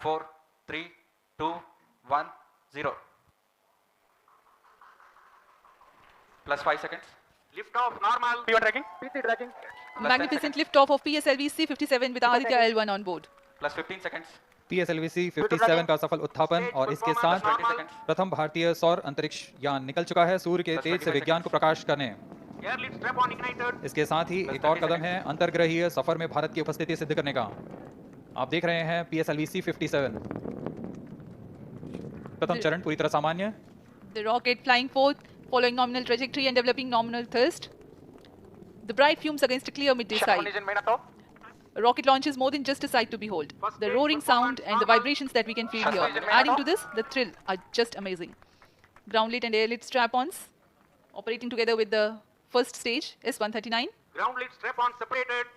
4, 3, 2, 1, 0. Plus 5 seconds. Lift off normal. P1 tracking. PT tracking. Plus 10 Magnificent seconds. liftoff of PSLV C57 with Aditya L1 on board. Plus 15 seconds. PSLV C57 का सफल उत्थापन और इसके साथ 20 seconds. प्रथम भारतीय सौर अंतरिक्ष यान निकल चुका है सूर्य के तेज से विज्ञान को प्रकाश करने। Air lift strap on ignited. इसके साथ ही एक और कदम है अंतर्ग्रहीय सफर में भारत की उपस्थिति सिद्ध करने का। आप देख रहे हैं PSLV C57 प्रथम चरण पूरी तरह सामान्य। The rocket flying forth, following nominal trajectory and developing nominal thrust. The bright fumes against a clear midday Shut sky. on engine main atop. A rocket launch is more than just a sight to behold. The roaring sound and the vibrations that we can feel here, adding to this, the thrill, are just amazing. Ground lit and air lit strap-ons operating together with the first stage S139. Ground lift strap on separated.